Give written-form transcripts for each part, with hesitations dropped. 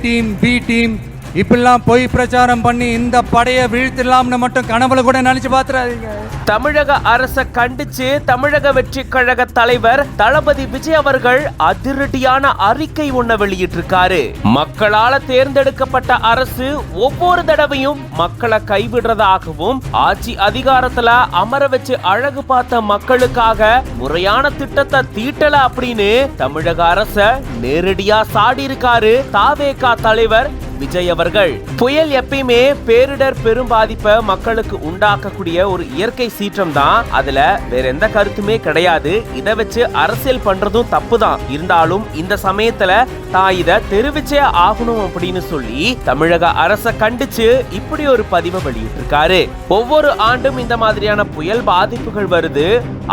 Team B team இப்பெல்லாம் பொய் பிரச்சாரம் பண்ணி இந்த படையை வீழ்த்திடலாம்னு மட்டும் கனவுல கூட நினைச்சு பாத்துறாதீங்க. தமிழக அரசை கண்டிச்சு தமிழக வெற்றி கழக தலைவர் தளபதி விஜய் அவர்கள் அதிரடியான அறிக்கை ஒன்ன வெளியிட்டிருக்காரு. மக்களால தேர்ந்தெடுக்கப்பட்ட அரசு ஒவ்வொரு தடவையும் மக்களை கைவிடுறதாகவும் ஆட்சி அதிகாரத்துல அமர வச்சு அழகு பார்த்த மக்களுக்காக முறையான திட்டத்தை தீட்டல அப்படின்னு தமிழக அரச நேரடியா சாடி இருக்காரு தாவேகா தலைவர் விஜய் அவர்கள். புயல் எப்பயுமே பேரிடர் பெரும் பாதிப்பை மக்களுக்கு உண்டாக்கக்கூடிய ஒரு இயற்கை சீற்றம் தான். அதுல வேற எந்த கருத்துமே கிடையாது. இதை வச்சு அரசியல் பண்றதும் தப்பு தான். இருந்தாலும் இந்த சமயத்துல தான் இதை தெரிவிச்சே ஆகணும் அப்படின்னு சொல்லி தமிழக அரசை கண்டிச்சு இப்படி ஒரு பதிவை வெளியிட்டிருக்காரு. ஒவ்வொரு ஆண்டும் இந்த மாதிரியான புயல் பாதிப்புகள் வருது.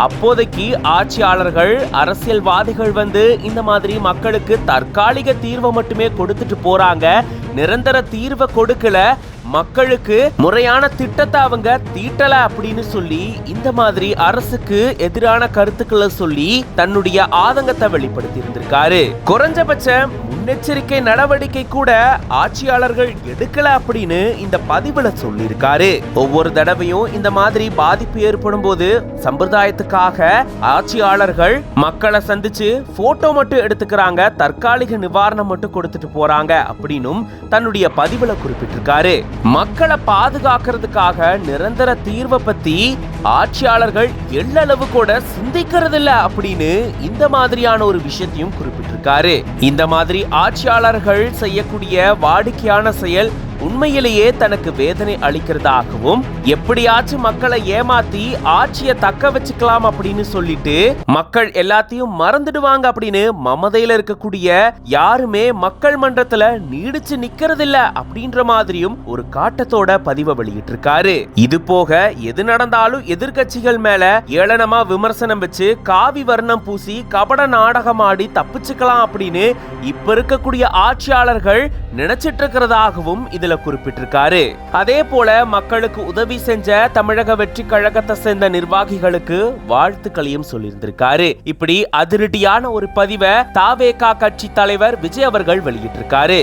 அப்போதைக்கு ஆட்சியாளர்கள் அரசியல்வாதிகள் வந்து இந்த மாதிரி மக்களுக்கு தற்காலிக தீர்வை மட்டுமே கொடுத்துட்டு போறாங்க. நிரந்தர தீர்வை கொடுக்கல, மக்களுக்கு முறையான திட்டத்தை அவங்க தீட்டல அப்படின்னு சொல்லி இந்த மாதிரி அரசுக்கு எதிரான கருத்துக்களை சொல்லி தன்னுடைய ஆதங்கத்தை வெளிப்படுத்தி இருந்திருக்காரு. குறைஞ்சபட்ச முன்னெச்சரிக்கை நடவடிக்கை கூட ஆட்சியாளர்கள் எடுக்கல அப்படின்னு இந்த பதிவுல சொல்லி இருக்காரு. ஒவ்வொரு தடவையும் இந்த மாதிரி பாதிப்பு ஏற்படும் போது சம்பிரதாயத்துக்காக ஆட்சியாளர்கள் மக்களை சந்திச்சு போட்டோ மட்டும் எடுத்துக்கிறாங்க, தற்காலிக நிவாரணம் மட்டும் கொடுத்துட்டு போறாங்க அப்படின்னும் தன்னுடைய பதிவுல குறிப்பிட்டிருக்காரு. மக்களை பாதுகாக்கிறதுக்காக நிரந்தர தீர்வை பத்தி ஆட்சியாளர்கள் எள்ளளவு கூட சிந்திக்கிறது இல்ல அப்படின்னு இந்த மாதிரியான ஒரு விஷயத்தையும் குறிப்பிட்டிருக்காரு. இந்த மாதிரி ஆட்சியாளர்கள் செய்யக்கூடிய வாடிக்கையான செயல் உண்மையிலேயே தனக்கு வேதனை அளிக்கிறதாகவும் எப்படியாச்சும் மக்களை ஏமாத்தி ஆட்சியை தக்க வச்சுக்கலாம் அப்படின்னு சொல்லிட்டு மக்கள் எல்லாத்தையும் மறந்துடுவாங்க அப்படின்னு மமதையில இருக்கக்கூடிய யாருமே மக்கள் மன்றத்துல நீடிச்சு நிக்கிறது இல்ல அப்படின்ற மாதிரியும் ஒரு காட்டத்தோட பதிவை வெளியிட்டு இருக்காரு. இது போக எது நடந்தாலும் எதிர்கட்சிகள் மேல ஏளனமா விமர்சனம் வச்சு காவி வர்ணம் பூசி கபட நாடகம் ஆடி தப்பிச்சுக்கலாம் அப்படின்னு இப்ப இருக்கக்கூடிய ஆட்சியாளர்கள் நினைச்சிட்டு இருக்கிறதாகவும் இதுல குறிப்பிட்டிருக்காரு. அதே போல மக்களுக்கு உதவி செஞ்ச தமிழக வெற்றி கழகத்தை சேர்ந்த நிர்வாகிகளுக்கு வாழ்த்துக்களையும் சொல்லியிருந்திருக்காரு. இப்படி அதிரடியான ஒரு பதிவை தாவேகா கட்சி தலைவர் விஜய் அவர்கள் வெளியிட்டிருக்காரு.